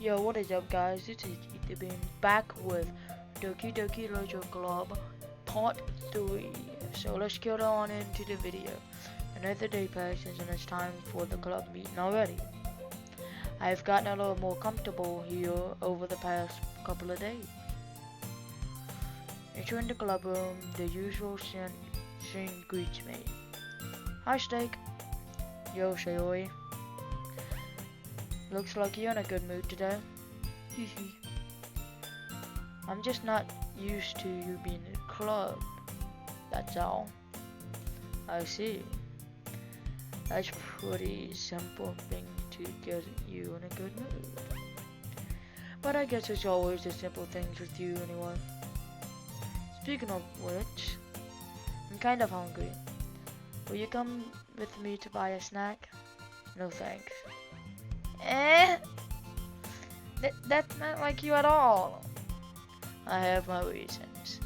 Yo, what is up guys? This is Ethan back with Doki Doki Club Part 3. So let's get on into the video. Another day passes and it's time for the club meeting already. I've gotten a little more comfortable here over the past couple of days. Entering the club room, the usual scene greets me. Hi Steak. Yo Sayori. Looks like you're in a good mood today. Hehe. I'm just not used to you being in a club. That's all. I see. That's pretty simple thing to get you in a good mood. But I guess it's always the simple things with you anyway. Speaking of which, I'm kind of hungry. Will you come with me to buy a snack? No thanks. That's not like you at all. I have my reasons.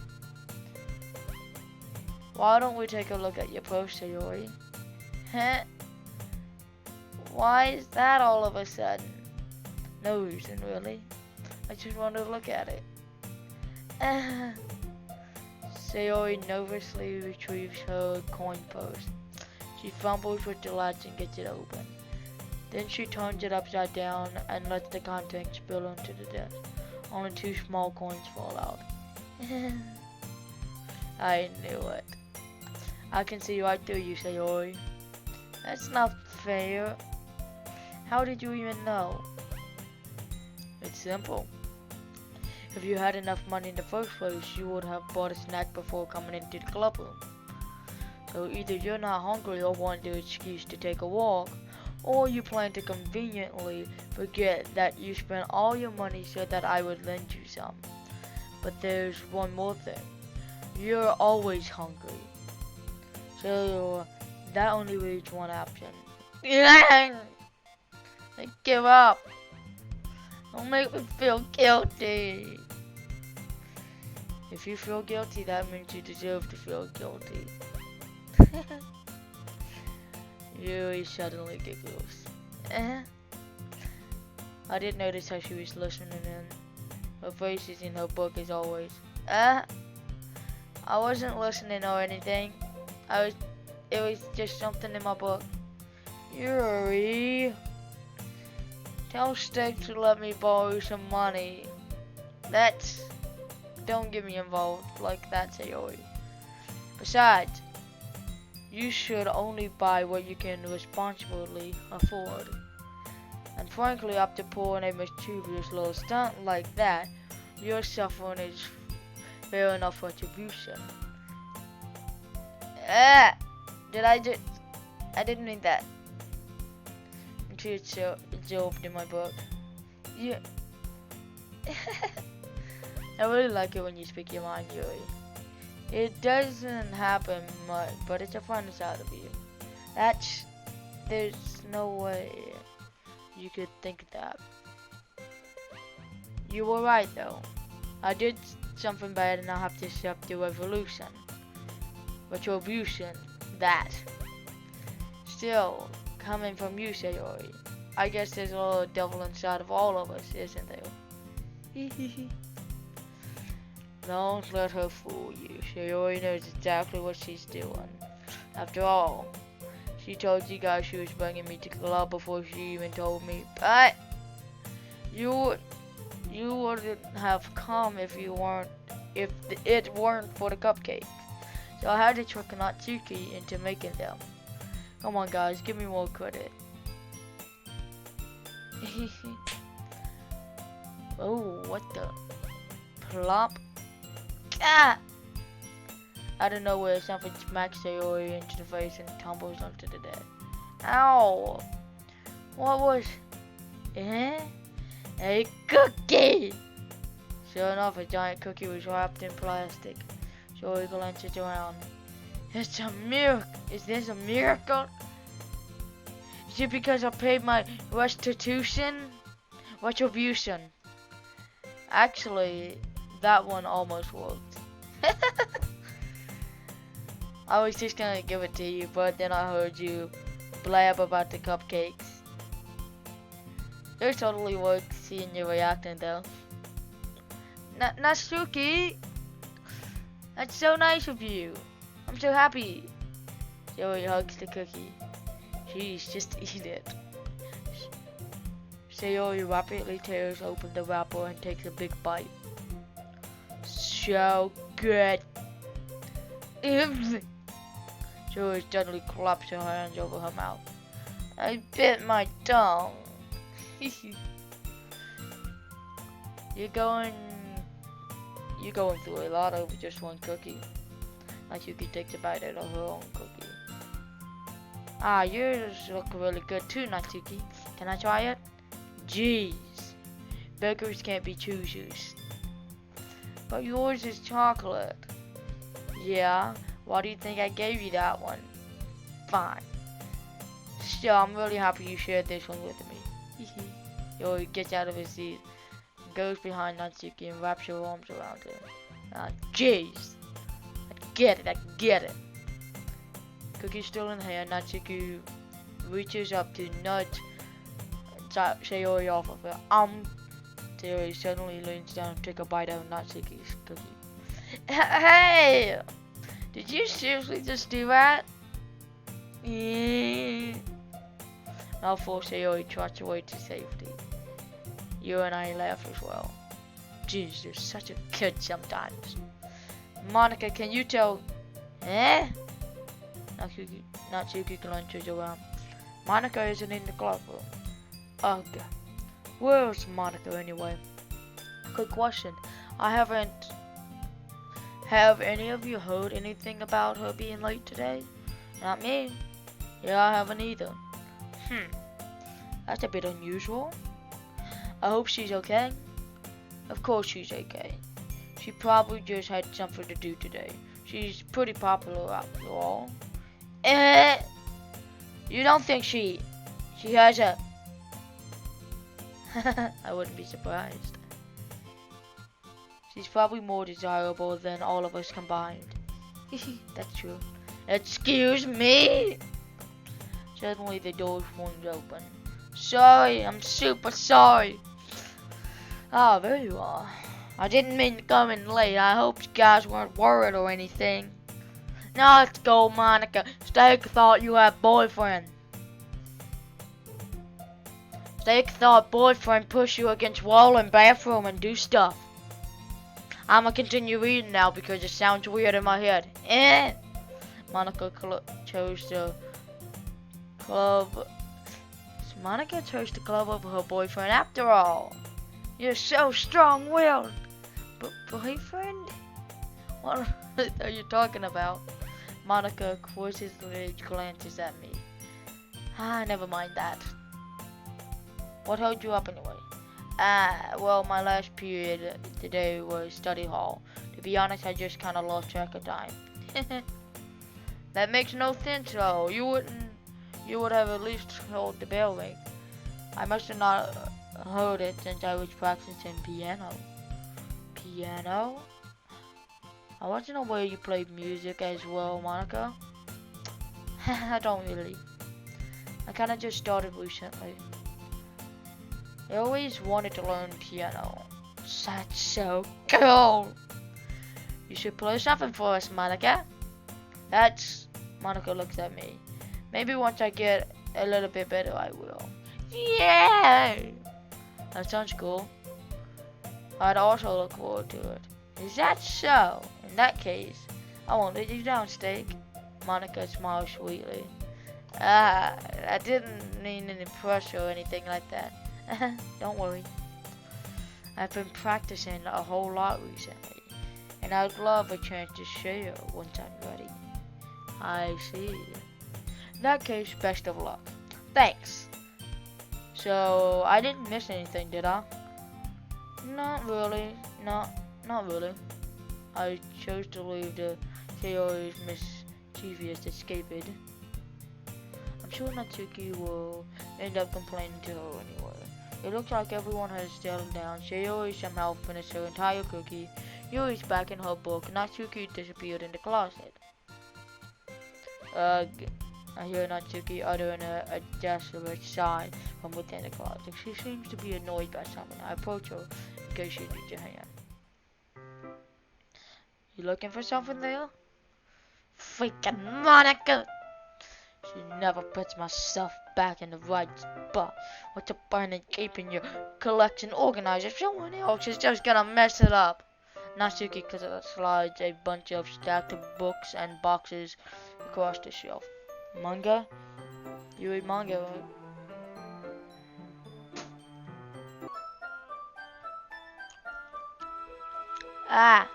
Why don't we take a look at your poster, Yori? Huh? Why is that all of a sudden? No reason, really. I just wanted to look at it. Sayori nervously retrieves her coin purse. She fumbles with the latch and gets it open. Then she turns it upside down and lets the contents spill onto the desk. Only 2 small coins fall out. I knew it. I can see right through you, Sayori. That's not fair. How did you even know? It's simple. If you had enough money in the first place, you would have bought a snack before coming into the club room. So either you're not hungry or want an excuse to take a walk, or you plan to conveniently forget that you spent all your money so that I would lend you some. But there's one more thing. You're always hungry. So that only leaves one option. I give up. Don't make me feel guilty. If you feel guilty, that means you deserve to feel guilty. Yuri suddenly giggles. I did notice how she was listening in. Her face is in her book as always. I wasn't listening or anything. It was just something in my book. Yuri, tell Steak to let me borrow some money. Don't get me involved like that, Sayori. Besides, you should only buy what you can responsibly afford. And frankly, after pulling a mischievous little stunt like that, your suffering is fair enough retribution. I didn't mean that. It's absorbed in my book. Yeah. I really like it when you speak your mind, Yuri. It doesn't happen much, but it's a fun side of you. There's no way you could think that. You were right though. I did something bad and I have to accept the retribution. That. Still, coming from you, Sayori, I guess there's a little devil inside of all of us, isn't there? Don't let her fool you. Sayori knows exactly what she's doing. After all, she told you guys she was bringing me to the club before she even told me. But you wouldn't have come if it weren't for the cupcakes. So I had to trick Natsuki into making them. Come on, guys, give me more credit. Oh, what the plop? Ah! Out of nowhere, something smacks Sayori into the face and tumbles onto the deck. Ow! What was... A cookie! Sure enough, a giant cookie was wrapped in plastic. Sayori glances around. It's a miracle! Is this a miracle? Is it because I paid my restitution? Retribution. Actually, that one almost worked. I was just gonna give it to you, but then I heard you blab about the cupcakes. It totally works seeing you reacting though. Natsuki, that's so nice of you. I'm so happy. Joey hugs the cookie. Jeez, just eat it. Sayori rapidly tears open the wrapper and takes a big bite. So good. Joey suddenly claps her hands over her mouth. I bit my tongue. You're going through a lot over just one cookie. Natsuki takes a bite out of her own cookie. Ah, yours look really good too, Natsuki. Can I try it? Jeez. Beggars can't be choosers. But yours is chocolate. Yeah? Why do you think I gave you that one? Fine. Still, I'm really happy you shared this one with me. Yori gets out of his seat, goes behind Natsuki and wraps her arms around her. Ah, jeez. I get it. Cookie still in hand, Natsuki reaches up to nudge Sayori off of her. Sayori suddenly leans down and takes a bite out of Natsuki's cookie. Hey! Did you seriously just do that? Yeah. Now force Sayori trots away to safety. You and I laugh as well. Jeez, you're such a kid sometimes. Monica, can you tell? Eh? Natsuki glunches around. Monica isn't in the clubroom. Ugh. Where's Monica anyway? Good question. Have any of you heard anything about her being late today? Not me. Yeah, I haven't either. That's a bit unusual. I hope she's okay. Of course she's okay. She probably just had something to do today. She's pretty popular after all. You don't think she has a... I wouldn't be surprised. She's probably more desirable than all of us combined. That's true. Excuse me? Suddenly the door swings open. Sorry, I'm super sorry. Ah, there you are. I didn't mean to come in late. I hope you guys weren't worried or anything. Now let's go, Monica. Steak thought you had boyfriend. Steak thought boyfriend push you against wall in bathroom and do stuff. I'ma continue reading now because it sounds weird in my head. Monica chose the club. Monica chose the club over her boyfriend after all. You're so strong-willed. But boyfriend? What are you talking about? Monica quizzically glances at me. Never mind that. What held you up anyway? Well, my last period today was study hall. To be honest, I just kind of lost track of time. That makes no sense though. You would have at least heard the bell ring. I must have not heard it since I was practicing piano. Piano? I want to know where you played music as well, Monica. I don't really. I kind of just started recently. I always wanted to learn piano. That's so cool. You should play something for us, Monica. Monica looks at me. Maybe once I get a little bit better, I will. Yeah! That sounds cool. I'd also look forward to it. Is that so? In that case, I won't let you down, Steak. Monica smiles sweetly. I didn't mean any pressure or anything like that. Don't worry. I've been practicing a whole lot recently, and I'd love a chance to share once I'm ready. I see. In that case, best of luck. Thanks. So, I didn't miss anything, did I? Not really. Not really. I chose to leave the Sayori's mischievous escapade. I'm sure Natsuki will end up complaining to her anyway. It looks like everyone has settled down. Sayori somehow finished her entire cookie. Yuri's back in her book. Natsuki disappeared in the closet. Ugh. I hear Natsuki uttering a desolate sigh from within the closet. She seems to be annoyed by something. I approach her in case she needs a hand. You looking for something there? Freaking Monica! She never puts my stuff back in the right spot. What's the point in keeping your collection organized if someone else is just gonna mess it up? Natsuki slides a bunch of stacked books and boxes across the shelf. Manga? You read manga, right? Ah!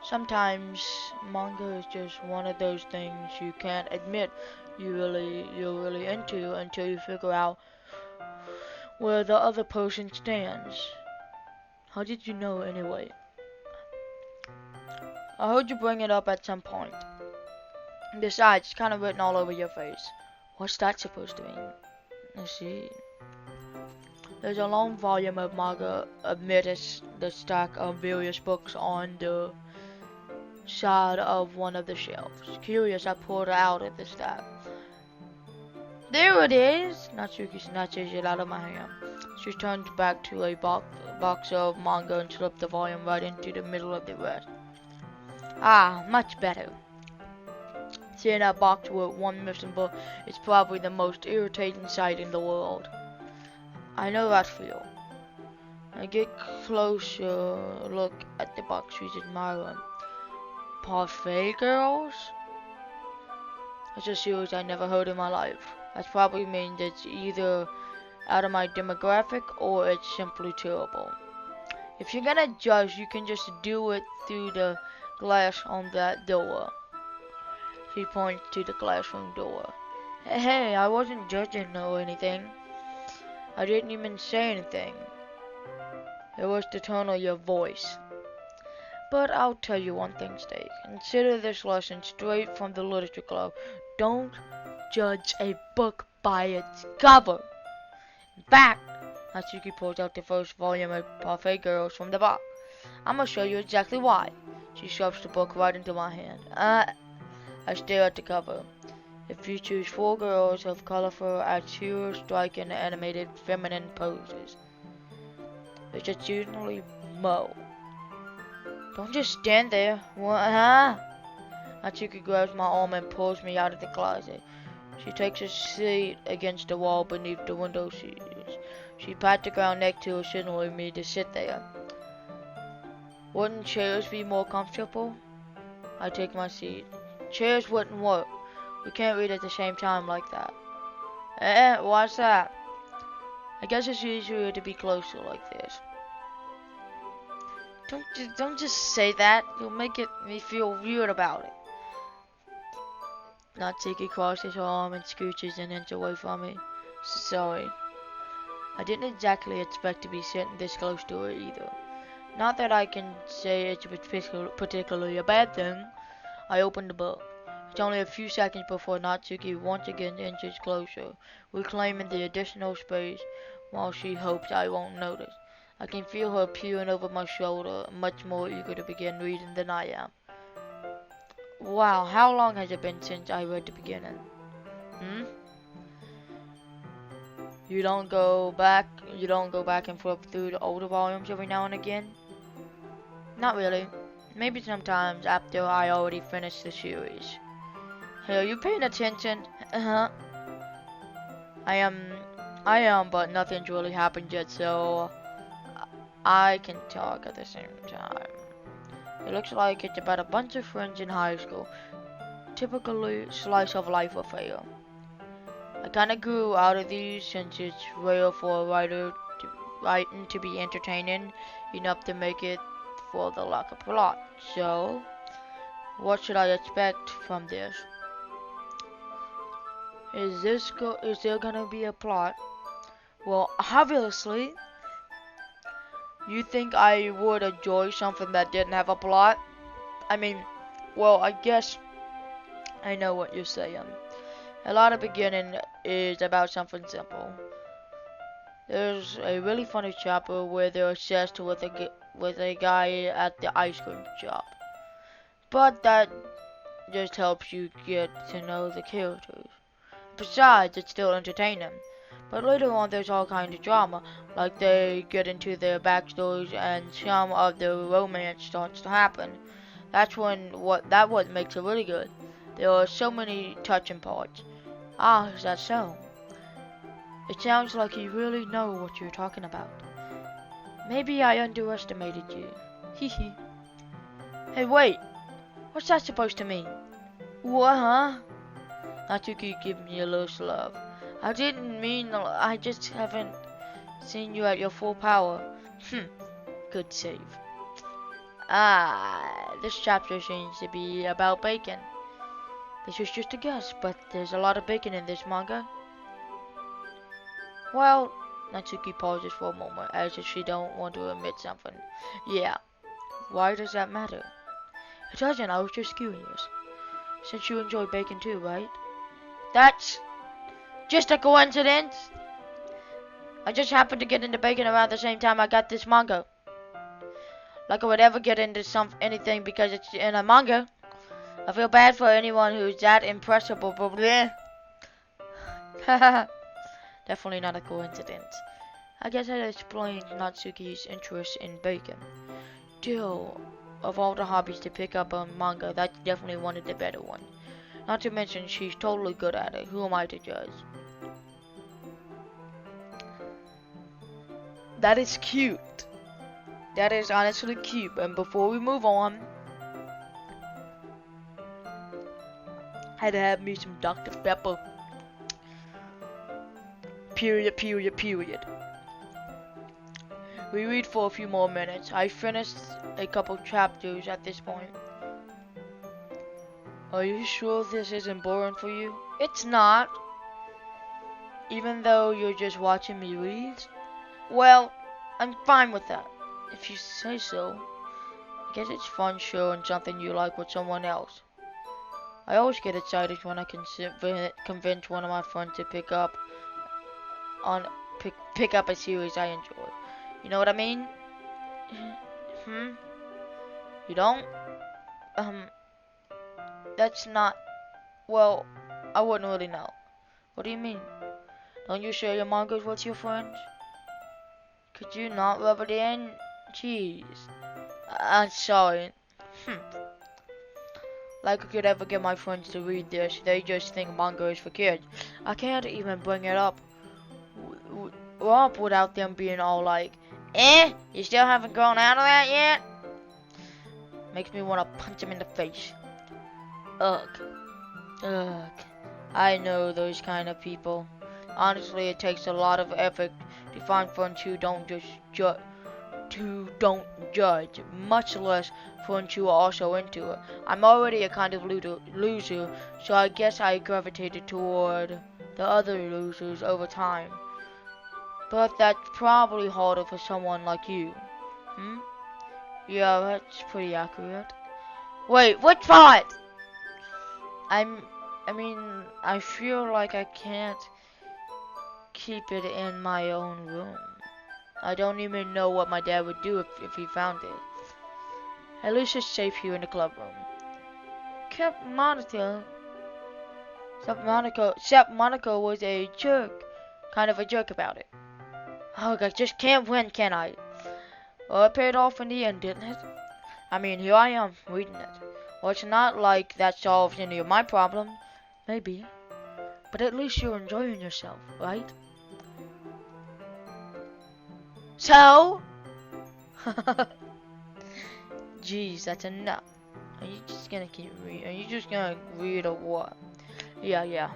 Sometimes manga is just one of those things you can't admit you're really into until you figure out where the other person stands. How did you know anyway? I heard you bring it up at some point. Besides, it's kind of written all over your face. What's that supposed to mean? Let's see. There's a long volume of manga amidst the stack of various books on the side of one of the shelves. Curious, I pulled it out of the stack. There it is! Natsuki snatches it out of my hand. She turns back to a box of manga and slips the volume right into the middle of the rest. Ah, much better. Seeing that box with one missing book is probably the most irritating sight in the world. I know that feel. I get closer look at the box. She's admiring. Parfait Girls? That's a series I never heard in my life. That probably means it's either out of my demographic or it's simply terrible. If you're gonna judge, you can just do it through the glass on that door. She points to the classroom door. Hey, I wasn't judging or anything. I didn't even say anything. It was the tone of your voice. But I'll tell you one thing, Steve. Consider this lesson straight from the literature club. Don't judge a book by its cover. In fact, Natsuki pulls out the first volume of Parfait Girls from the box. I'm gonna show you exactly why. She shoves the book right into my hand. I stare at the cover. It features 4 girls of colorful, actual, striking, animated, feminine poses. It's usually Mo. Don't just stand there. What, huh? Natsuki grabs my arm and pulls me out of the closet. She takes a seat against the wall beneath the window seats. She pats the ground next to her, signaling me to sit there. Wouldn't chairs be more comfortable? I take my seat. Chairs wouldn't work. We can't read at the same time like that. What's that? I guess it's easier to be closer like this. Don't just say that. You'll make me feel weird about it. Natsuki crosses her arm and scooches an inch away from me. Sorry. I didn't exactly expect to be sitting this close to her either. Not that I can say it's particularly a bad thing. I opened the book. It's only a few seconds before Natsuki once again inches closer, reclaiming the additional space while she hopes I won't notice. I can feel her peering over my shoulder, much more eager to begin reading than I am. Wow, how long has it been since I read the beginning? You don't go back and flip through the older volumes every now and again? Not really. Maybe sometimes after I already finished the series. Hey, are you paying attention? Uh-huh. I am, but nothing's really happened yet, so I can talk at the same time. It looks like it's about a bunch of friends in high school. Typically slice of life affair. I kinda grew out of these since it's rare for a writer writing to be entertaining enough to make it for the lack of plot. So, what should I expect from this? Is there gonna be a plot? Well, obviously. You think I would enjoy something that didn't have a plot? I mean, well, I guess I know what you're saying. A lot of beginning is about something simple. There's a really funny chapter where they're obsessed with a guy at the ice cream shop. But that just helps you get to know the characters. Besides, it's still entertaining. But later on, there's all kinds of drama, like they get into their backstories and some of the romance starts to happen. That's what makes it really good. There are so many touching parts. Ah, is that so? It sounds like you really know what you're talking about. Maybe I underestimated you. Hee hee. Hey, wait. What's that supposed to mean? What, huh? Natsuki gave me a little slug. I didn't mean, I just haven't seen you at your full power. Good save. Ah, this chapter seems to be about bacon. This is just a guess, but there's a lot of bacon in this manga. Well, Natsuki pauses for a moment as if she don't want to admit something. Yeah, why does that matter? It doesn't, I was just curious. Since you enjoy bacon too, right? That's just a coincidence. I just happened to get into bacon around the same time I got this manga. Like I would ever get into anything because it's in a manga. I feel bad for anyone who's that impressible, but bleh. Definitely not a coincidence. I guess that explains Natsuki's interest in bacon. Still, of all the hobbies to pick up on manga, that's definitely one of the better ones. Not to mention, she's totally good at it. Who am I to judge? That is cute. That is honestly cute. And before we move on, had to have me some Dr. Pepper. Period, period, period. We read for a few more minutes. I finished a couple chapters at this point. Are you sure this isn't boring for you? It's not. Even though you're just watching me read? Well, I'm fine with that. If you say so. I guess it's fun sharing something you like with someone else. I always get excited when I can convince one of my friends to pick up a series I enjoy. You know what I mean? You don't? That's not... Well, I wouldn't really know. What do you mean? Don't you share your mangas with your friends? Could you not rub it in? Jeez. I'm sorry. Like I could ever get my friends to read this. They just think manga is for kids. I can't even bring it up without them being all like, you still haven't grown out of that yet? Makes me want to punch him in the face. Ugh. Ugh. I know those kind of people. Honestly, it takes a lot of effort to find friends who don't judge, much less friends who are also into it. I'm already a kind of loser, so I guess I gravitated toward the other losers over time. But that's probably harder for someone like you. Yeah, that's pretty accurate. Wait, which part? I feel like I can't keep it in my own room. I don't even know what my dad would do if he found it. At least it's safe here in the club room. Except Monica was a jerk. Kind of a jerk about it. Oh, I just can't win, can I? Well, it paid off in the end, didn't it? I mean, here I am, reading it. Well, it's not like that solves any of my problems. Maybe. But at least you're enjoying yourself, right? So? Jeez, that's enough. Are you just gonna keep reading? Are you just gonna read or what? Yeah.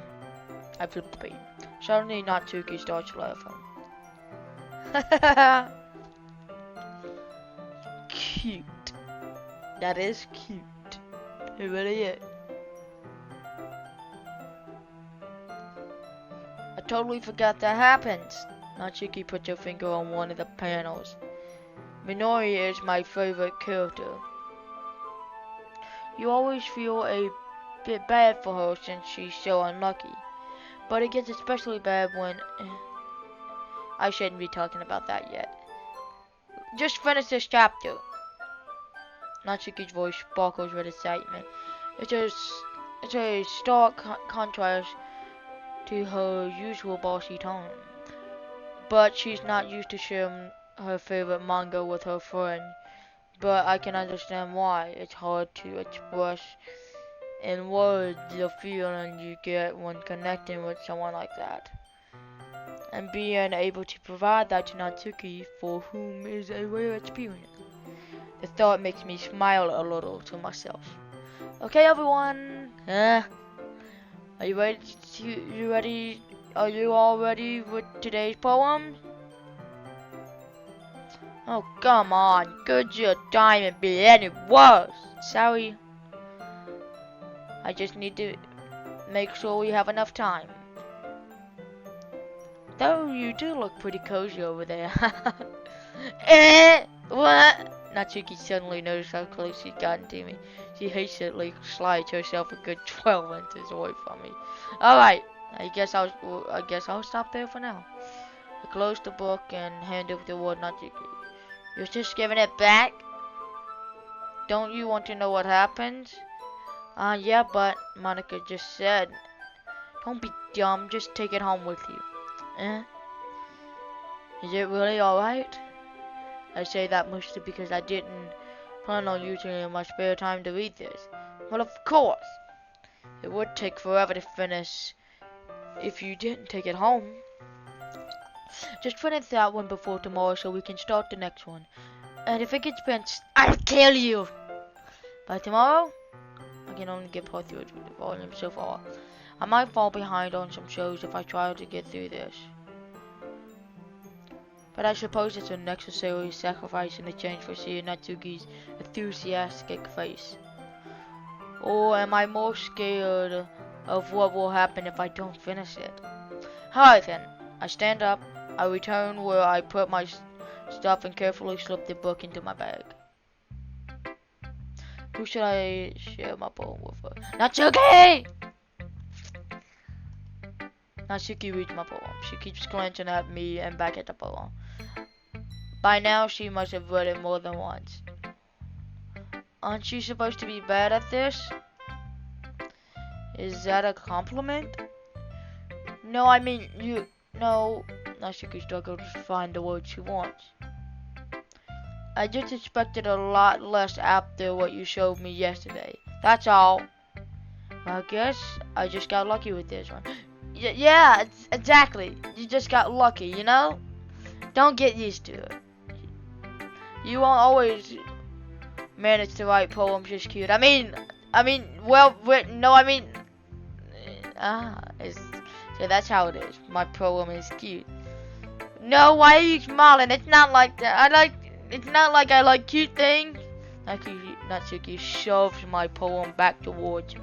I flipped the page. Suddenly, Natsuki starts laughing. Cute. That is cute. It really is. I totally forgot that happens. Natsuki put her finger on one of the panels. Minori is my favorite character. You always feel a bit bad for her since she's so unlucky. But it gets especially bad when... I shouldn't be talking about that yet. Just finish this chapter. Natsuki's voice sparkles with excitement. It's a, it's a stark contrast to her usual bossy tone. But she's not used to sharing her favorite manga with her friend. But I can understand why. It's hard to express in words the feeling you get when connecting with someone like that. And being able to provide that to Natsuki, for whom is a rare experience. The thought makes me smile a little to myself. Okay, everyone. Are you ready? You ready? Are you all ready with today's poem? Oh, come on. Could your diamond be any worse? Sorry. I just need to make sure we have enough time. Though you do look pretty cozy over there. What? Natsuki suddenly noticed how close she'd gotten to me. She hastily slid herself a good 12 inches away from me. Alright, I guess I'll stop there for now. I closed the book and handed the word Natsuki. You're just giving it back? Don't you want to know what happens? Yeah, but Monica just said. Don't be dumb, just take it home with you. Is it really alright? I say that mostly because I didn't plan on using my spare time to read this. Well, of course. It would take forever to finish if you didn't take it home. Just finish that one before tomorrow so we can start the next one. And if it gets benched, I'll kill you! By tomorrow, I can only get part through the volume so far. I might fall behind on some shows if I try to get through this. But I suppose it's a necessary sacrifice in exchange for seeing Natsuki's enthusiastic face. Or am I more scared of what will happen if I don't finish it? Alright then, I stand up, I return where I put my stuff and carefully slip the book into my bag. Who should I share my poem with? Natsuki! Natsuki reads my poem. She keeps glancing at me and back at the poem. By now, she must have read it more than once. Aren't you supposed to be bad at this? Is that a compliment? No, I mean, no. Natsuki struggles to find the word she wants. I just expected a lot less after what you showed me yesterday. That's all. I guess I just got lucky with this one. Yeah, exactly. You just got lucky, you know? Don't get used to it. You won't always manage to write poems just cute. I mean, well written. No, so that's how it is. My poem is cute. No, why are you smiling? It's not like that. It's not like I like cute things. Natsuki shoves my poem back towards me.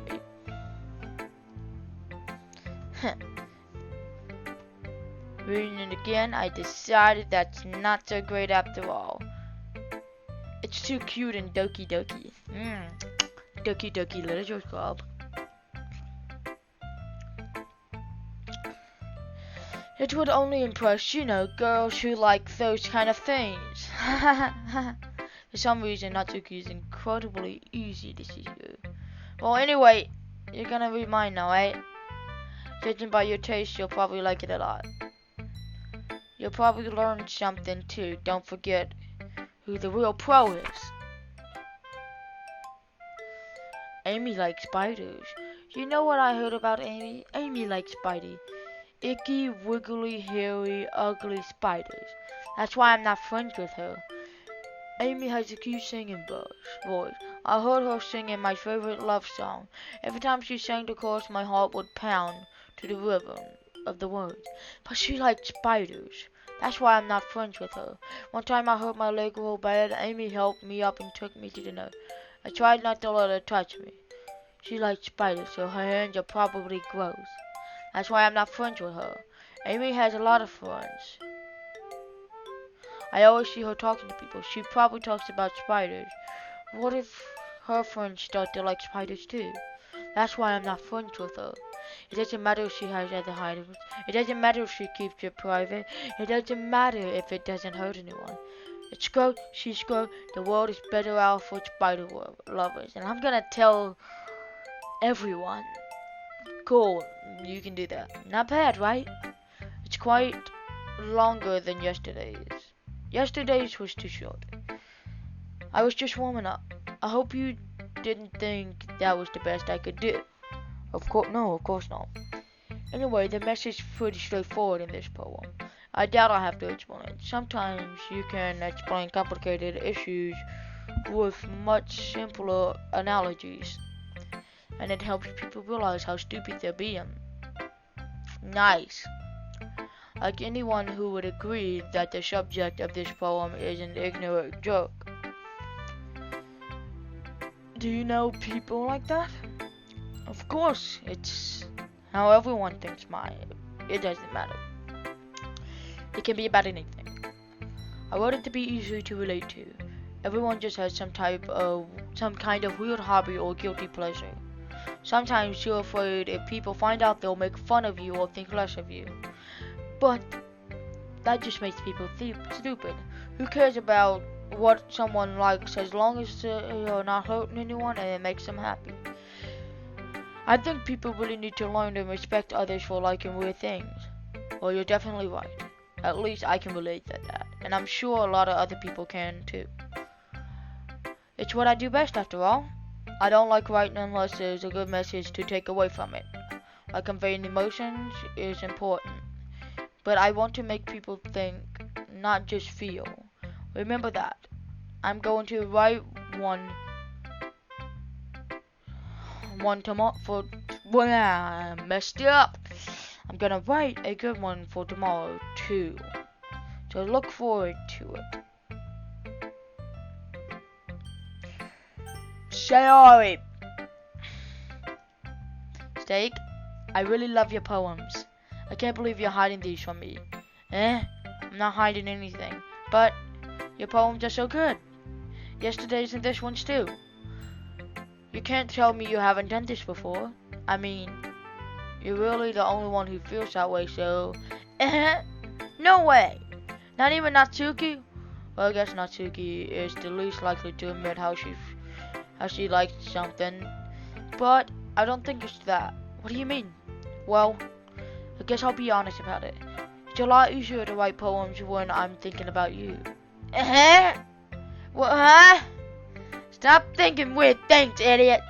Reading it again, I decided that's not so great after all. It's too cute in Doki Doki. Doki Doki Literature Club. It would only impress, girls who like those kind of things. For some reason, Natsuki is incredibly easy to see through. Well, anyway, you're gonna read mine now, right? Judging by your taste, you'll probably like it a lot. You'll probably learn something too. Don't forget who the real pro is. Amy likes spiders. You know what I heard about Amy? Amy likes spiders. Icky, wiggly, hairy, ugly spiders. That's why I'm not friends with her. Amy has a cute singing voice. I heard her singing my favorite love song. Every time she sang the chorus, my heart would pound to the rhythm of the words. But she liked spiders. That's why I'm not friends with her. One time I hurt my leg real bad. Amy helped me up and took me to the nurse. I tried not to let her touch me. She likes spiders, so her hands are probably gross. That's why I'm not friends with her. Amy has a lot of friends. I always see her talking to people. She probably talks about spiders. What if her friends start to like spiders too? That's why I'm not friends with her. It doesn't matter if she has other items. It doesn't matter if she keeps it private. It doesn't matter if it doesn't hurt anyone. It's gross, she's gross. The world is better out for spider lovers. And I'm gonna tell Everyone. Cool, you can do that. Not bad, right? It's quite longer than yesterday's. Yesterday's was too short. I was just warming up. I hope you didn't think that was the best I could do. Of course, no, of course not. Anyway, the message is pretty straightforward in this poem. I doubt I have to explain it. Sometimes you can explain complicated issues with much simpler analogies, and it helps people realize how stupid they're being. Nice. Like anyone who would agree that the subject of this poem is an ignorant joke. Do you know people like that? Of course, it's how everyone thinks it doesn't matter. It can be about anything. I wrote it to be easy to relate to. Everyone just has some kind of weird hobby or guilty pleasure. Sometimes you're afraid if people find out they'll make fun of you or think less of you. But that just makes people stupid. Who cares about what someone likes as long as you're not hurting anyone and it makes them happy? I think people really need to learn to respect others for liking weird things. Well, you're definitely right. At least I can relate to that. And I'm sure a lot of other people can too. It's what I do best after all. I don't like writing unless there's a good message to take away from it. Like conveying emotions is important. But I want to make people think, not just feel. Remember that. I'm going to write one tomorrow for when I messed up. I'm gonna write a good one for tomorrow too. So look forward to it. Sorry. Steak, I really love your poems. I can't believe you're hiding these from me. I'm not hiding anything. But your poems are so good. Yesterday's and this one's too. You can't tell me you haven't done this before. I mean, you're really the only one who feels that way, so... No way! Not even Natsuki? Well, I guess Natsuki is the least likely to admit how she likes something. But I don't think it's that. What do you mean? Well, I guess I'll be honest about it. It's a lot easier to write poems when I'm thinking about you. What, huh? Stop thinking weird things, idiot.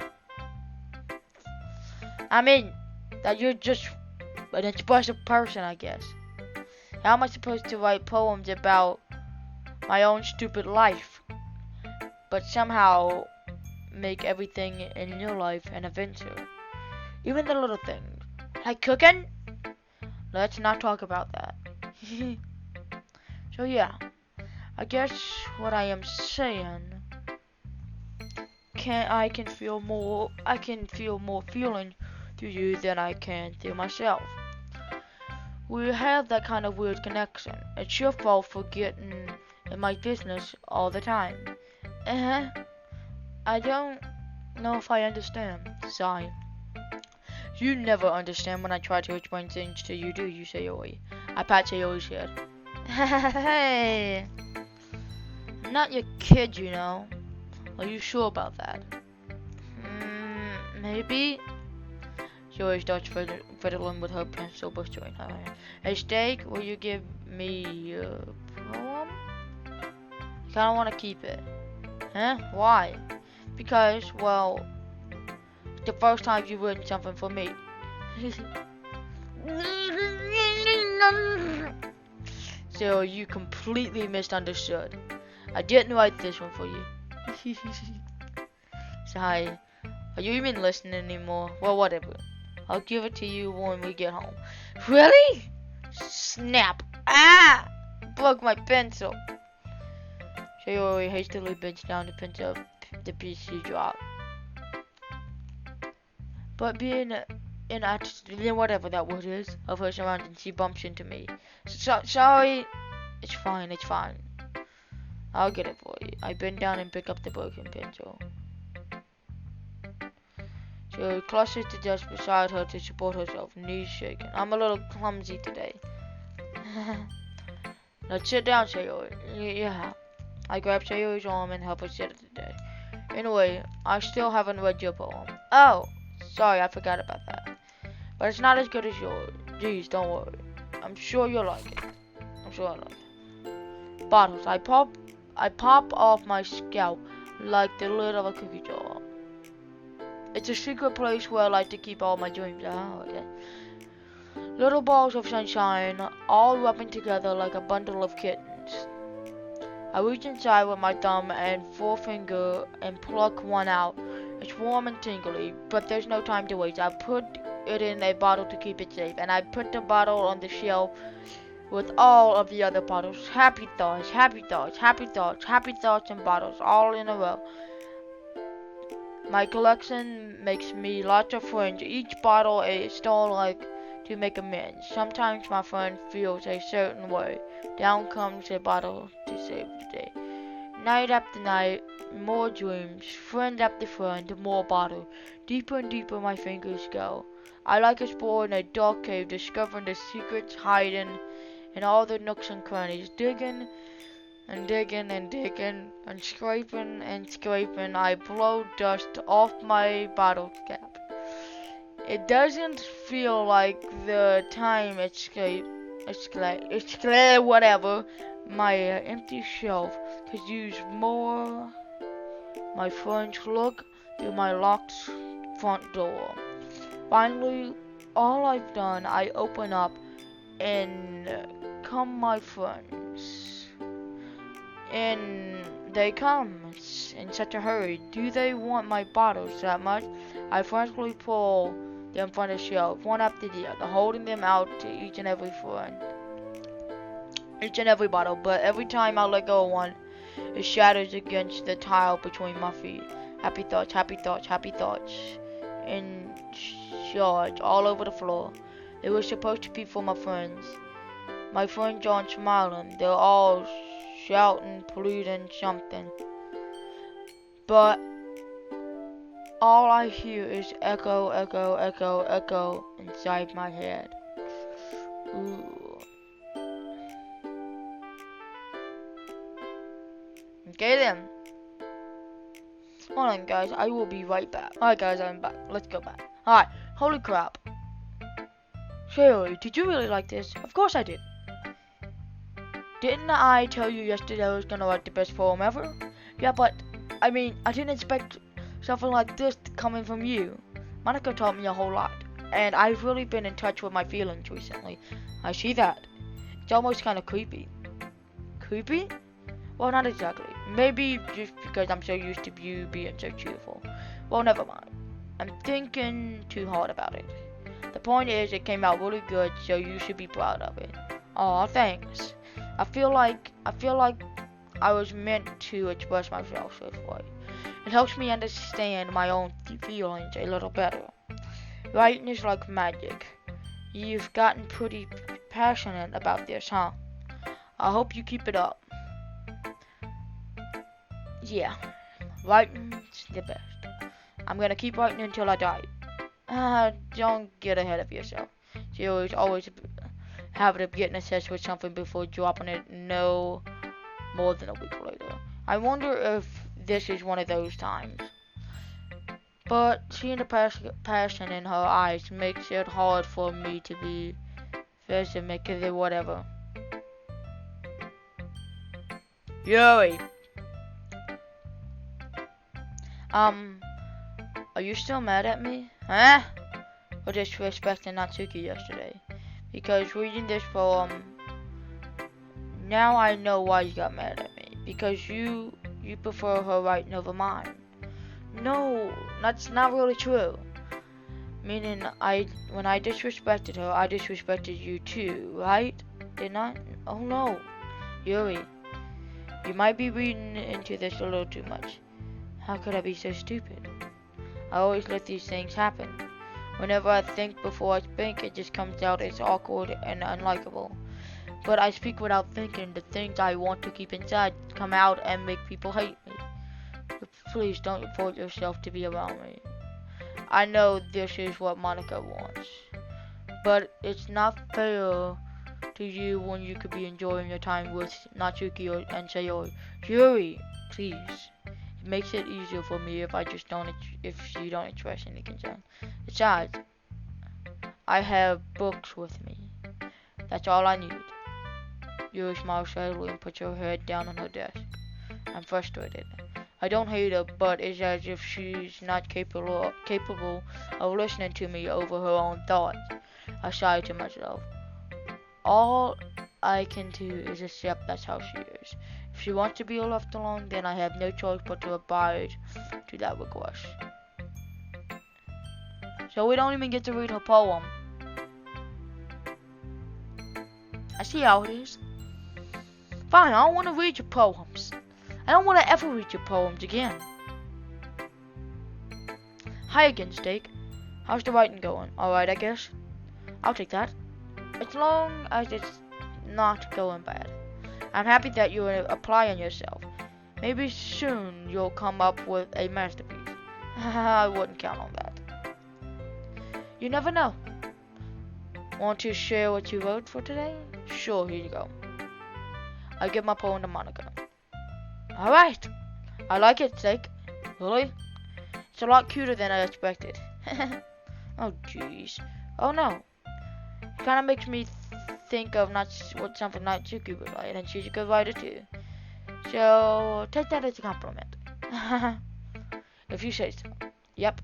I mean, that you're just an expressive person, I guess. How am I supposed to write poems about my own stupid life, but somehow make everything in your life an adventure? Even the little things, like cooking? Let's not talk about that. So yeah, I guess what I am saying, I can feel more feeling through you than I can through myself. We have that kind of weird connection. It's your fault for getting in my business all the time. I don't know if I understand. Sigh. You never understand when I try to explain things to you, do you, Sayori? I pat Sayori's head. Hey! I'm not your kid, you know. Are you sure about that? Maybe? Sayori starts fiddling with her pencil between her hands. Hey, Steak, will you give me your poem? I kinda wanna keep it. Huh? Why? Because, well, it's the first time you've written something for me. So you completely misunderstood. I didn't write this one for you. Sigh. Are you even listening anymore? Well, whatever. I'll give it to you when we get home. Really? Snap. Ah! Broke my pencil. Sayori hastily bends down to pinch up the piece she dropped. But being whatever that word is, of her surroundings, she bumps into me. Sorry. It's fine, it's fine. I'll get it for you. I bend down and pick up the broken pencil. She clutches the desk beside her to support herself, knees shaking. I'm a little clumsy today. Now sit down, Sayori. Yeah. I grab Sayori's arm and help her sit at the desk. Anyway, I still haven't read your poem. Oh, Sorry, I forgot about that. But it's not as good as yours. Jeez, don't worry. I'm sure you'll like it. I'm sure I'll like it. Bottles. I pop off my scalp like the lid of a cookie jar. It's a secret place where I like to keep all my dreams. Oh, okay. Little balls of sunshine, all rubbing together like a bundle of kittens. I reach inside with my thumb and forefinger and pluck one out. It's warm and tingly, but there's no time to waste. I put it in a bottle to keep it safe, and I put the bottle on the shelf with all of the other bottles. Happy thoughts, happy thoughts, happy thoughts, happy thoughts, and bottles all in a row. My collection makes me lots of friends. Each bottle a stone like to make amends. Sometimes my friend feels a certain way. Down comes a bottle to save the day. Night after night, more dreams. Friend after friend, more bottle. Deeper and deeper my fingers go. I like exploring a dark cave, discovering the secrets hiding in all the nooks and crannies. Digging and digging and digging and scraping and scraping. I blow dust off my bottle cap. It doesn't feel like the time whatever. My empty shelf could use more. My friends look through my locked front door. Finally, all I've done, I open up and come my friends. And they come in such a hurry. Do they want my bottles that much? I frantically pull them from the shelf, one after the other, holding them out to each and every friend. Each and every bottle, but every time I let go of one, it shatters against the tile between my feet. Happy thoughts, happy thoughts, happy thoughts. In shards all over the floor. They were supposed to be for my friends. My friends aren't smiling. They're all shouting, pleading something. But all I hear is echo, echo, echo, echo inside my head. Ooh. Okay then. Hold on guys, I will be right back. Alright guys, I'm back. Let's go back. Alright, holy crap. Sherry, did you really like this? Of course I did. Didn't I tell you yesterday I was gonna write the best poem ever? Yeah, but, I mean, I didn't expect something like this coming from you. Monica taught me a whole lot, and I've really been in touch with my feelings recently. I see that. It's almost kind of creepy. Creepy? Well, not exactly. Maybe just because I'm so used to you being so cheerful. Well, never mind. I'm thinking too hard about it. The point is, it came out really good, so you should be proud of it. Aw, thanks. I feel like I was meant to express myself this way. It helps me understand my own feelings a little better. Writing is like magic. You've gotten pretty passionate about this, huh? I hope you keep it up. Yeah, writing's the best. I'm gonna keep writing until I die. Don't get ahead of yourself. You always habit of getting obsessed with something before dropping it no more than a week later. I wonder if this is one of those times. But seeing the passion in her eyes makes it hard for me to be pessimistic or whatever. Yuri! Are you still mad at me? Huh? For disrespecting Natsuki yesterday? Because reading this poem, now I know why you got mad at me. Because you prefer her writing over mine. No, that's not really true. Meaning, when I disrespected her, I disrespected you too, right? Didn't I? Oh no. Yuri, you might be reading into this a little too much. How could I be so stupid? I always let these things happen. Whenever I think before I speak, it just comes out as awkward and unlikable. But I speak without thinking. The things I want to keep inside come out and make people hate me. But please don't force yourself to be around me. I know this is what Monica wants. But it's not fair to you when you could be enjoying your time with Natsuki and Sayori. Yuri, please. makes it easier for me if if you don't express any concern. Besides, I have books with me. That's all I need. Yuri smiles sadly and puts her head down on her desk. I'm frustrated. I don't hate her, but it's as if she's not capable of listening to me over her own thoughts. I sigh to myself. All I can do is accept that's how she is. If she wants to be left alone, then I have no choice but to abide to that request. So we don't even get to read her poem. I see how it is. Fine, I don't want to read your poems. I don't want to ever read your poems again. Hi again, Steak. How's the writing going? Alright, I guess. I'll take that. As long as it's not going bad. I'm happy that you're applying yourself. Maybe soon you'll come up with a masterpiece. I wouldn't count on that. You never know. Want to share what you wrote for today? Sure, here you go. I give my poem to Monica. Alright. I like it, Steak. Really? It's a lot cuter than I expected. Oh, jeez. Oh, no. It kind of makes me think of something Natsuki would write, and she's a good writer, too. So, take that as a compliment. If you say so. Yep.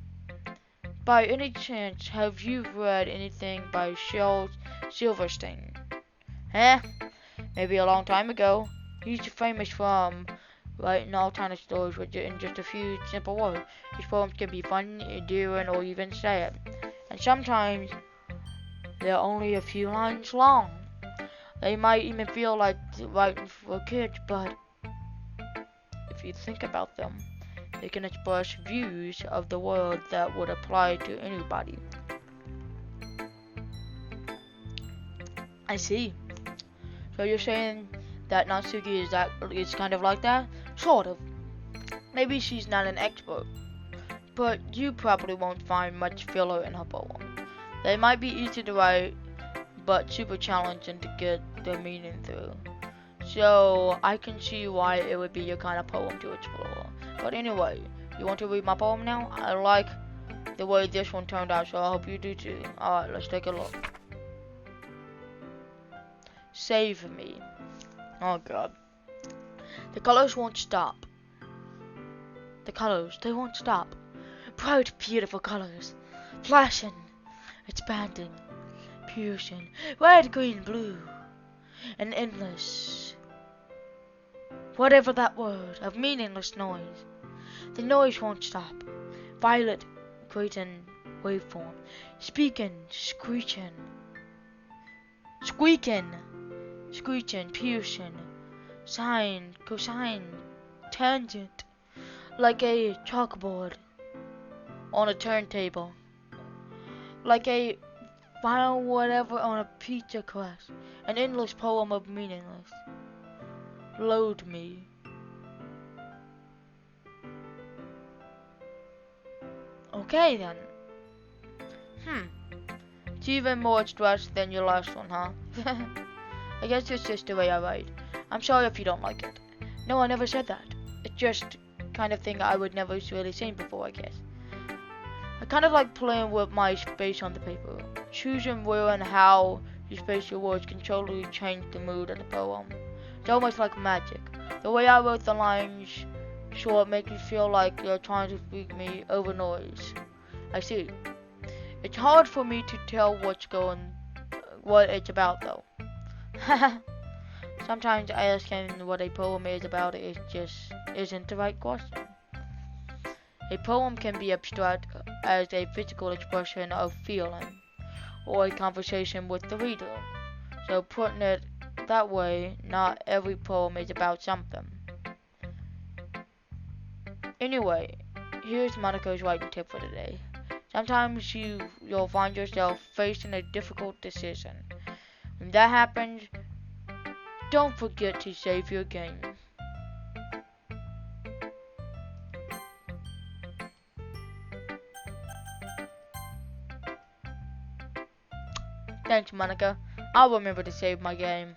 By any chance, have you read anything by Shel Silverstein? Maybe a long time ago. He's famous from writing all kind of stories in just a few simple words. His poems can be fun, endearing, or even sad. And sometimes they're only a few lines long. They might even feel like writing for kids, but if you think about them, they can express views of the world that would apply to anybody. I see. So you're saying that Natsuki is kind of like that? Sort of. Maybe she's not an expert, but you probably won't find much filler in her poem. They might be easy to write, but super challenging to get the meaning through. So I can see why it would be your kind of poem to explore. But anyway, you want to read my poem now? I like the way this one turned out, so I hope you do too. Alright, let's take a look. Save me. Oh god. The colors won't stop. The colors, they won't stop. Bright, beautiful colors. Flashing, expanding, piercing. Red, green, blue. And endless. Whatever that word of meaningless noise. The noise won't stop. Violet, great and waveform. Speaking, screeching. Squeaking. Screeching, piercing. Sine, cosine, tangent. Like a chalkboard on a turntable. Like a final whatever on a pizza crust. An endless poem of meaningless. Load me. Okay then. It's even more stressed than your last one, huh? I guess it's just the way I write. I'm sorry if you don't like it. No, I never said that. It's just kind of thing I would never really seen before, I guess. I kind of like playing with my space on the paper. Choosing where and how you space your words can totally change the mood of the poem. It's almost like magic. The way I wrote the lines sure make you feel like you're trying to speak me over noise. I see. It's hard for me to tell what it's about though. Sometimes asking what a poem is about just isn't the right question. A poem can be abstract as a physical expression of feeling, or a conversation with the reader. So putting it that way, not every poem is about something. Anyway, here's Monica's writing tip for today. Sometimes you'll find yourself facing a difficult decision. When that happens, don't forget to save your game. Thanks, Monica. I'll remember to save my game.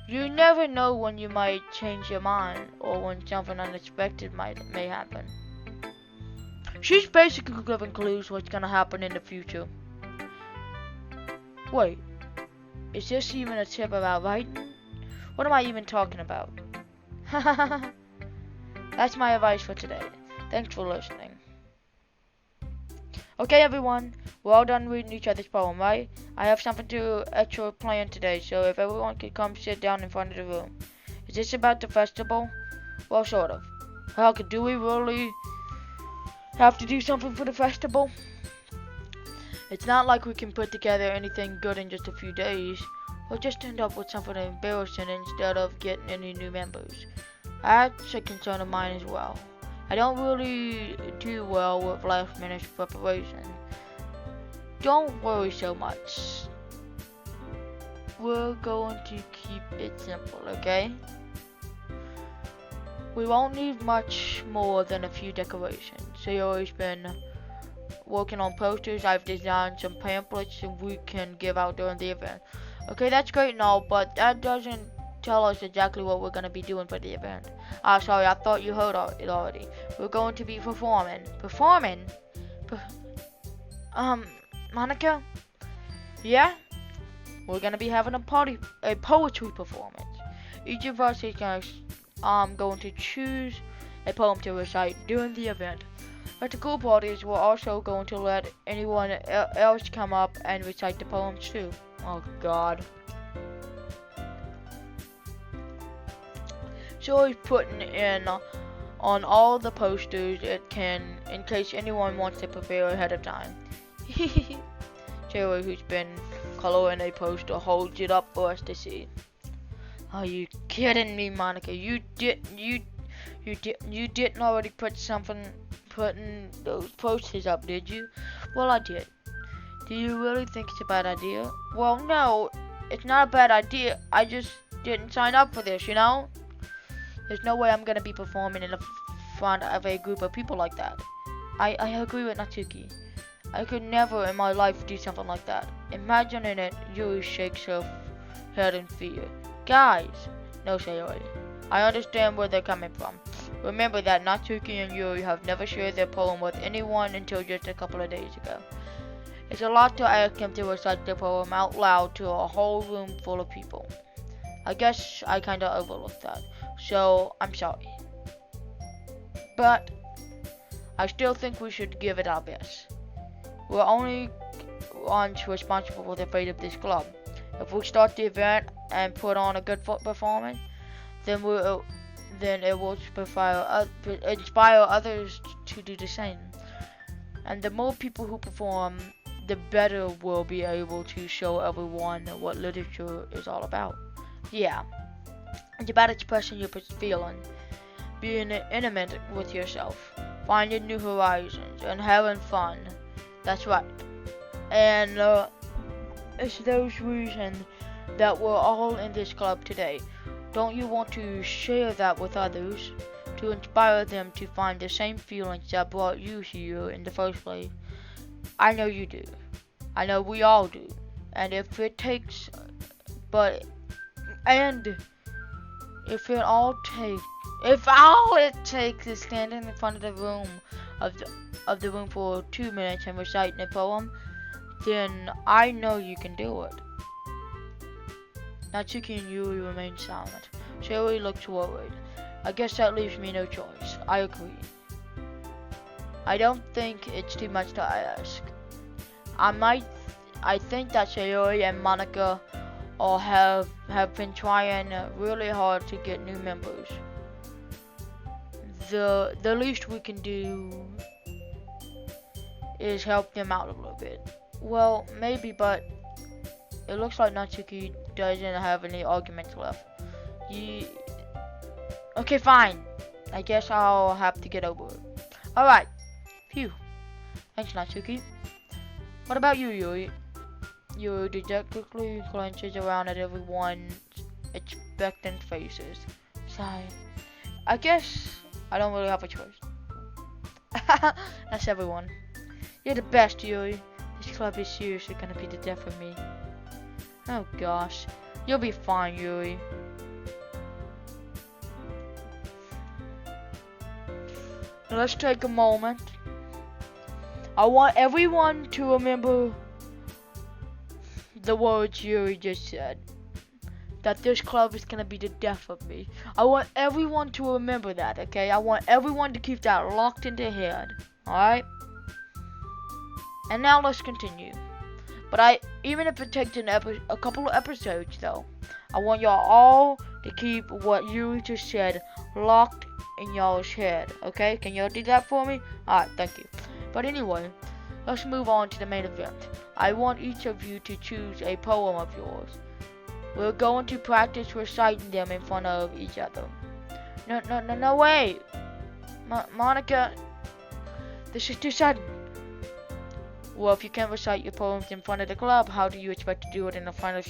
You never know when you might change your mind or when something unexpected may happen. She's basically giving clues what's gonna happen in the future. Wait, is this even a tip about writing? What am I even talking about? That's my advice for today. Thanks for listening. Okay everyone, we're all done reading each other's poem, right? I have something to extra plan today, so if everyone could come sit down in front of the room. Is this about the festival? Well, sort of. How do we really have to do something for the festival? It's not like we can put together anything good in just a few days. We'll just end up with something embarrassing instead of getting any new members. That's a concern of mine as well. I don't really do well with last minute preparation. Don't worry so much. We're going to keep it simple, okay? We won't need much more than a few decorations. Sayori's been working on posters. I've designed some pamphlets that we can give out during the event. Okay, that's great and all, but that doesn't tell us exactly what we're going to be doing for the event. Sorry, I thought you heard it already. We're going to be performing. Performing? Monica? Yeah? We're going to be having a poetry performance. Each of us is going to choose a poem to recite during the event. But the cool part is we're also going to let anyone else come up and recite the poems too. Oh God. So he's putting in on all the posters it can in case anyone wants to prepare ahead of time. Jerry, who's been coloring a poster, holds it up for us to see. Are you kidding me, Monica? You didn't already putting those posters up, did you? Well, I did. Do you really think it's a bad idea? Well, no, it's not a bad idea. I just didn't sign up for this, you know? There's no way I'm gonna be performing in front of a group of people like that. I agree with Natsuki. I could never in my life do something like that. Imagining it, Yuri shakes her head in fear. Guys, no, Sayori. I understand where they're coming from. Remember that Natsuki and Yuri have never shared their poem with anyone until just a couple of days ago. It's a lot to ask him to recite the poem out loud to a whole room full of people. I guess I kinda overlooked that, so I'm sorry. But I still think we should give it our best. We're only ones responsible for the fate of this club. If we start the event and put on a good performance, then it will inspire others to do the same. And the more people who perform, the better we'll be able to show everyone what literature is all about. Yeah, it's about expressing your feeling, being intimate with yourself, finding new horizons, and having fun. That's right. And it's those reasons that we're all in this club today. Don't you want to share that with others, to inspire them to find the same feelings that brought you here in the first place? I know you do. I know we all do. And if it all it takes is standing in front of the room of the room for 2 minutes and reciting a poem, then I know you can do it. Natsuki and Yuri remain silent. Sherry looks worried. I guess that leaves me no choice. I agree. I don't think it's too much to ask. I think that Sayori and Monica all have been trying really hard to get new members. The least we can do is help them out a little bit. Well, maybe, but it looks like Natsuki doesn't have any arguments left. Okay, fine. I guess I'll have to get over it. Alright. Phew. Thanks, Natsuki. What about you, Yuri? Yuri dejectedly glances around at everyone's expectant faces. Sigh. I guess I don't really have a choice. That's everyone. You're the best, Yuri. This club is seriously gonna be the death of me. Oh gosh. You'll be fine, Yuri. let's take a moment. I want everyone to remember the words Yuri just said. That this club is gonna be the death of me. I want everyone to remember that, okay? I want everyone to keep that locked in their head, alright? And now let's continue. But even if it takes a couple of episodes though, I want y'all all to keep what Yuri just said locked in y'all's head, okay? Can y'all do that for me? Alright, thank you. But anyway, let's move on to the main event. I want each of you to choose a poem of yours. We're going to practice reciting them in front of each other. No way! Monica, this is too sudden. Well, if you can't recite your poems in front of the club, how do you expect to do it in front of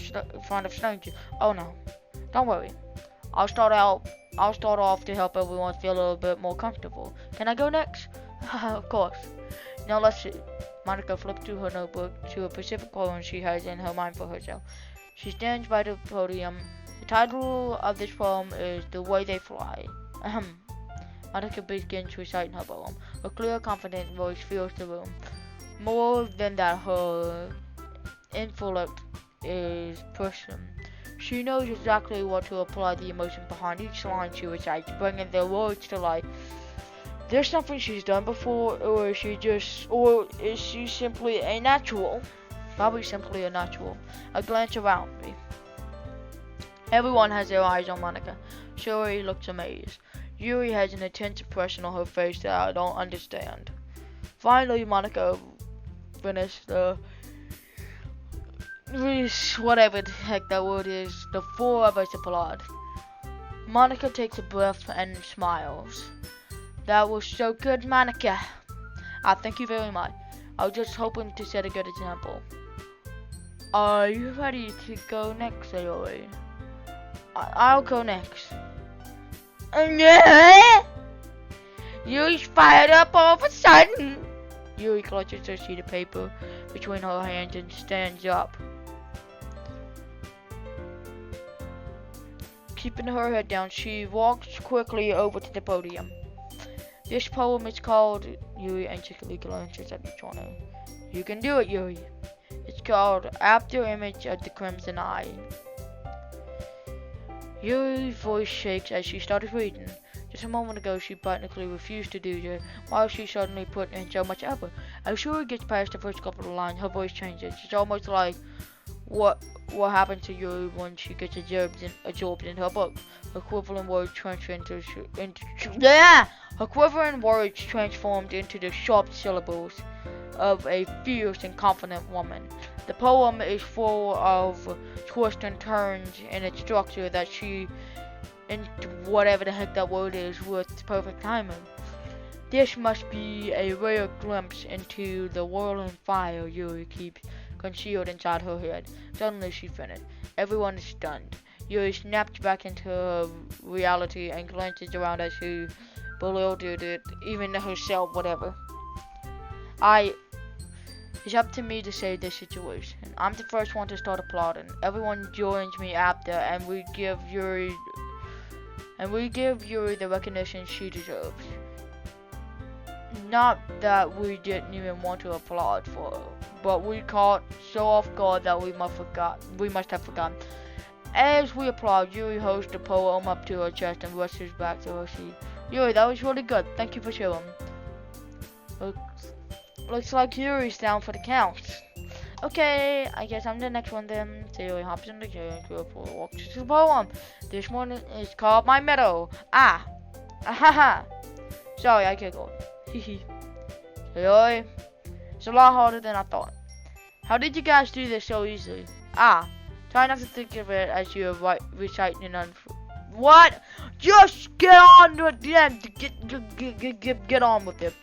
strangers? Oh no, don't worry. I'll start off to help everyone feel a little bit more comfortable. Can I go next? Of course. Now let's see. Monica flipped through her notebook to a specific poem she has in her mind for herself. She stands by the podium. The title of this poem is The Way They Fly. Monica begins reciting her poem. Her clear, confident voice fills the room. More than that, her intellect is person. She knows exactly what to apply the emotion behind each line she recites, bringing their words to life. There's something she's done before, or is she simply a natural? Probably simply a natural. I glance around me. Everyone has their eyes on Monica. Shuri looks amazed. Yuri has an intense expression on her face that I don't understand. Finally, Monica finished whatever the heck that word is. The four of us applaud. Monica takes a breath and smiles. That was so good, Monica. Thank you very much. I was just hoping to set a good example. Are you ready to go next, Sayori? I'll go next. Yuri's fired up all of a sudden. Yuri clutches her sheet of paper between her hands and stands up. Keeping her head down, she walks quickly over to the podium. This poem is called, Yuri anxiously glances at each one. You can do it, Yuri. It's called After Image of the Crimson Eye. Yuri's voice shakes as she started reading. Just a moment ago, she practically refused to do that. Why she suddenly put in so much effort? As Yuri gets past the first couple of lines, her voice changes. It's almost like what happens to Yuri when she gets absorbed in her book. Her quivering words transformed into the sharp syllables of a fierce and confident woman. The poem is full of twists and turns in its structure that she, into whatever the heck that word is, with perfect timing. This must be a rare glimpse into the whirling fire Yuri keeps concealed inside her head. Suddenly she finished. Everyone is stunned. Yuri snaps back into her reality and glances around as she bewildered it, even herself, whatever. It's up to me to save this situation. I'm the first one to start applauding. Everyone joins me after, and we give Yuri the recognition she deserves. Not that we didn't even want to applaud for her, but we caught so off guard that we must have forgotten. As we applaud, Yuri holds the poem up to her chest and rushes back to her seat. Yuri, that was really good. Thank you for sharing. Looks like Yuri's down for the count. Okay, I guess I'm the next one then. So Yuri hops in the chair and walks to the poem. This one is called My Meadow. Ahaha. Sorry, I giggled. Hehe. Yuri, it's a lot harder than I thought. How did you guys do this so easily? Try not to think of it as you're reciting an What? Just get on with it. Get on with it.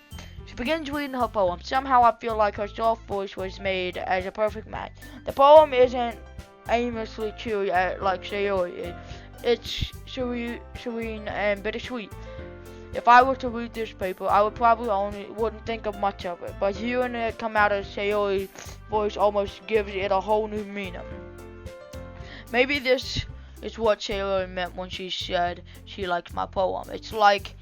She begins reading her poem. Somehow I feel like her soft voice was made as a perfect match. The poem isn't aimlessly cheery like Sayori is. It's serene and bittersweet. If I were to read this paper, I would probably wouldn't think of much of it. But hearing it come out of Sayori's voice almost gives it a whole new meaning. Maybe this is what Sayori meant when she said she liked my poem. It's like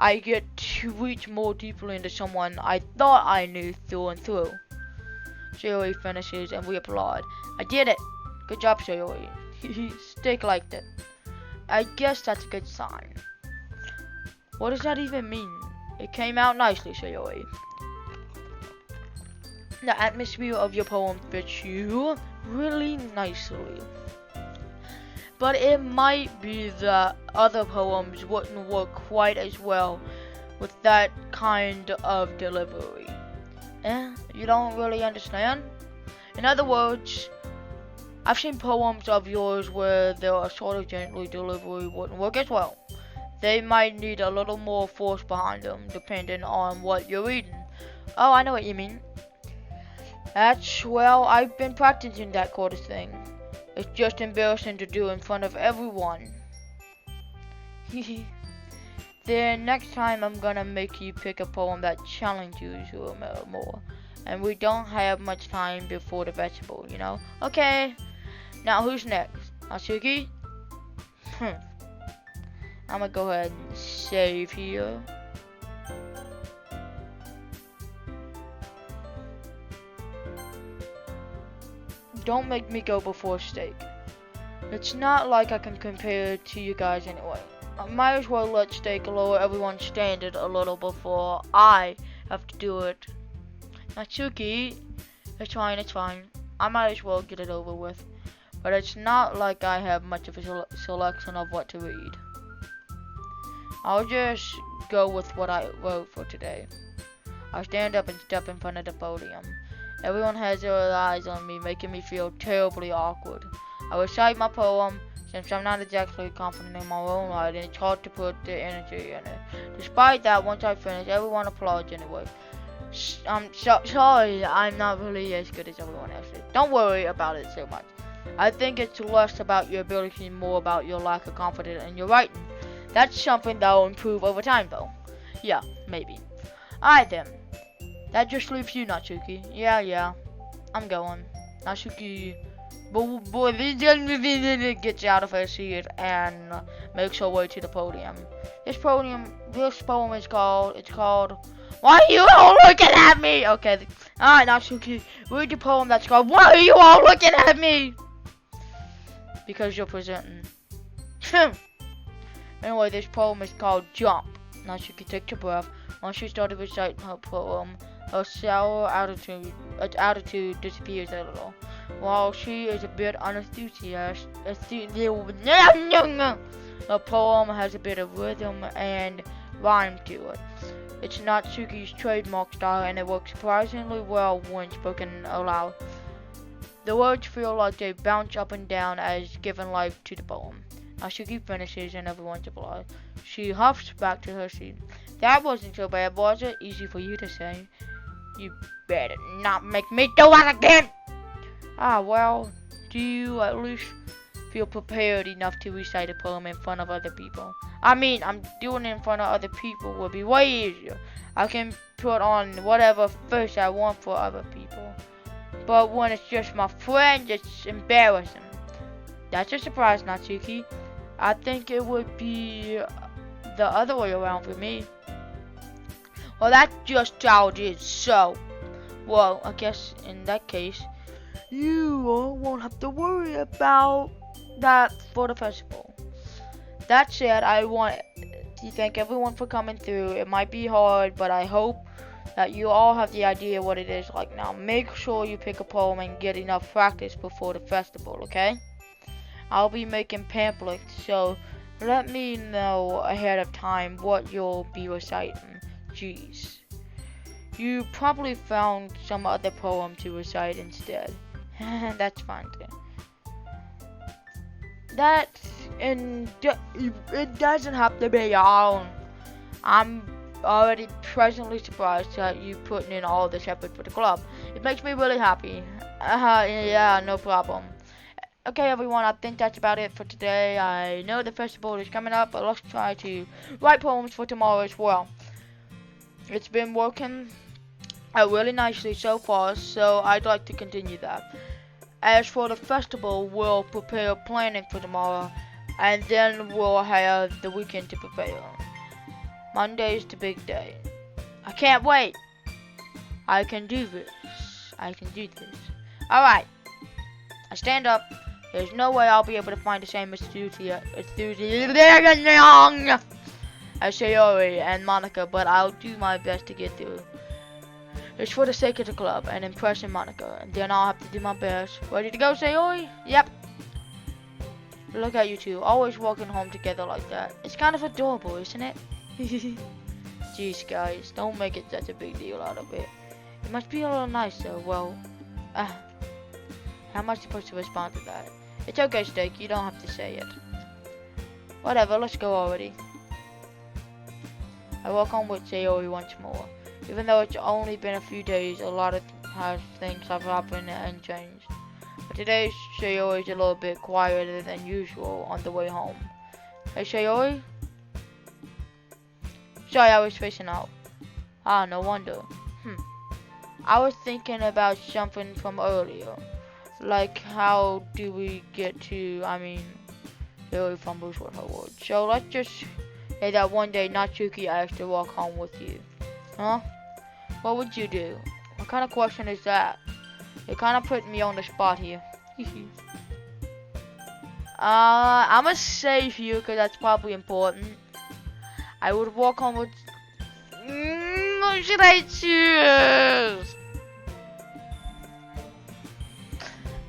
I get to reach more deeply into someone I thought I knew through and through. Sayori finishes and we applaud. I did it! Good job, Sayori. Steak liked it. I guess that's a good sign. What does that even mean? It came out nicely, Sayori. The atmosphere of your poem fits you really nicely. But it might be that other poems wouldn't work quite as well with that kind of delivery. You don't really understand? In other words, I've seen poems of yours where their sort of gently delivery wouldn't work as well. They might need a little more force behind them, depending on what you're reading. Oh, I know what you mean. Well, I've been practicing that sort of thing. It's just embarrassing to do in front of everyone. Then next time I'm gonna make you pick a poem that challenges you a little more. And we don't have much time before the festival, you know? Okay. Now who's next? Natsuki? I'm gonna go ahead and save here. Don't make me go before steak. It's not like I can compare it to you guys anyway. I might as well let steak lower everyone's standard a little before I have to do it. Natsuki, it's fine. I might as well get it over with. But it's not like I have much of a selection of what to read. I'll just go with what I wrote for today. I stand up and step in front of the podium. Everyone has their eyes on me, making me feel terribly awkward. I recite my poem. Since I'm not exactly confident in my own writing, it's hard to put the energy in it. Despite that, once I finish, everyone applauds anyway. I'm sorry, I'm not really as good as everyone else is. Don't worry about it so much. I think it's less about your ability and more about your lack of confidence in your writing. That's something that will improve over time, though. Yeah, maybe. Alright then. That just leaves you, Natsuki. Yeah. I'm going. Natsuki gets out of her seat and makes her way to the podium. This poem is called, Why are you all looking at me? Okay, alright Natsuki, read the poem that's called, Why are you all looking at me? Because you're presenting. Anyway, this poem is called Jump. Natsuki takes a breath. Once she started reciting her poem, her sour attitude disappears a little. While she is a bit unenthusiastic, the poem has a bit of rhythm and rhyme to it. It's Natsuki's trademark style and it works surprisingly well when spoken aloud. The words feel like they bounce up and down as giving life to the poem. Natsuki finishes and everyone's applause. She huffs back to her seat. That wasn't so bad, was it? Easy for you to say. You better not make me do it again! Well, do you at least feel prepared enough to recite a poem in front of other people? I mean, I'm doing it in front of other people will be way easier. I can put on whatever face I want for other people. But when it's just my friends, it's embarrassing. That's a surprise, Natsuki. I think it would be the other way around for me. Well, that's just how it is, so. Well, I guess in that case, you won't have to worry about that for the festival. That said, I want to thank everyone for coming through. It might be hard, but I hope that you all have the idea what it is like now. Make sure you pick a poem and get enough practice before the festival, okay? I'll be making pamphlets, so let me know ahead of time what you'll be reciting. Jeez. You probably found some other poem to recite instead. That's fine too. It doesn't have to be your own. I'm already presently surprised that you putting in all this effort for the club. It makes me really happy. Yeah, no problem. Okay everyone, I think that's about it for today. I know the festival is coming up, but let's try to write poems for tomorrow as well. It's been working out really nicely so far, so I'd like to continue that. As for the festival, we'll prepare planning for tomorrow, and then we'll have the weekend to prepare. Monday is the big day. I can't wait. I can do this. I can do this. Alright. I stand up. There's no way I'll be able to find the same enthusiasm as Sayori and Monica, but I'll do my best to get through. It's for the sake of the club and impressing Monica, and then I'll have to do my best. Ready to go, Sayori? Yep. Look at you two, always walking home together like that. It's kind of adorable, isn't it? Jeez, guys, don't make it such a big deal out of it. It must be a little nicer. Well, how am I supposed to respond to that? It's okay, Steak, you don't have to say it. Whatever, let's go already. I walk home with Sayori once more. Even though it's only been a few days, a lot of things have happened and changed. But today, Sayori is a little bit quieter than usual on the way home. Hey, Sayori? Sorry, I was spacing out. Ah, no wonder. I was thinking about something from earlier. Like, how do we get to, Sayori fumbles with her words. So let's just say that one day Natsuki asked to walk home with you. Huh? What would you do? What kind of question is that? You're kind of putting me on the spot here. I'm gonna save you because that's probably important. I would walk home with... what should I choose?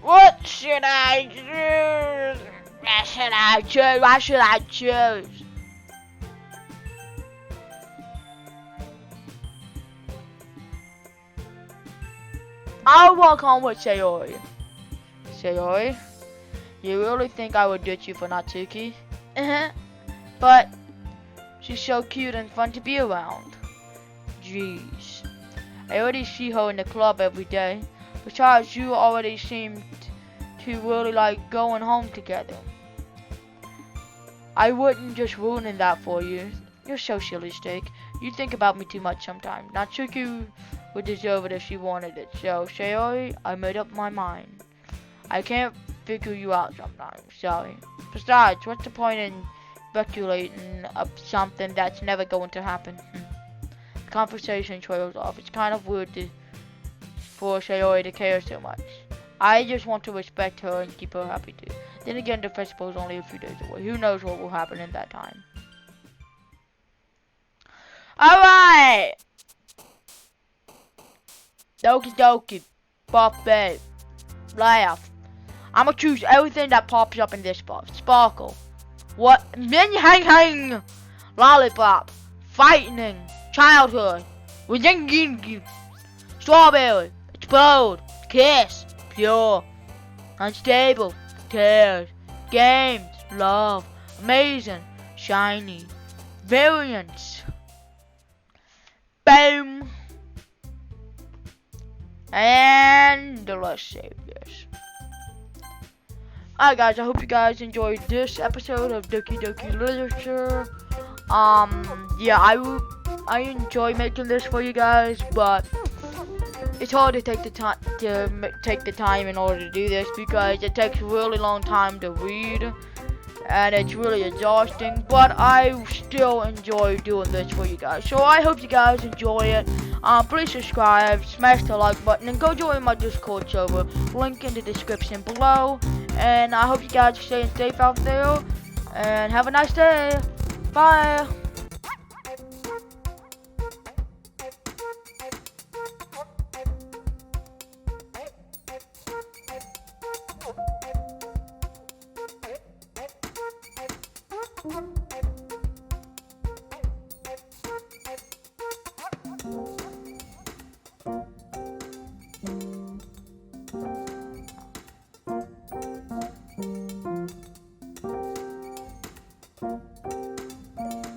What should I choose? What should I choose? What should I choose? I'll walk home with Sayori. Sayori? You really think I would ditch you for Natsuki? But she's so cute and fun to be around. Jeez. I already see her in the club every day. Besides, you already seem to really like going home together. I wouldn't just ruin that for you. You're so silly, Steak. You think about me too much sometimes. Natsuki would deserve it if she wanted it. So, Sayori, I made up my mind. I can't figure you out sometimes. Sorry. Besides, what's the point in speculating of something that's never going to happen? The conversation trails off. It's kind of weird for Sayori to care so much. I just want to respect her and keep her happy too. Then again, the festival is only a few days away. Who knows what will happen in that time? Alright! Doki Doki. Buffet. Laugh. I'ma choose everything that pops up in this box. Sparkle. What? Min hang hang. Lollipop. Frightening. Childhood. Strawberry. Explode. Kiss. Pure. Unstable. Tears. Games. Love. Amazing. Shiny. Variance. Boom. And let's save this. Alright guys, I hope you guys enjoyed this episode of Doki Doki Literature. Yeah, I enjoy making this for you guys, but it's hard to take the time in order to do this because it takes a really long time to read and it's really exhausting, but I still enjoy doing this for you guys. So I hope you guys enjoy it. Please subscribe, smash the like button, and go join my Discord server. Link in the description below. And I hope you guys are staying safe out there. And have a nice day. Bye.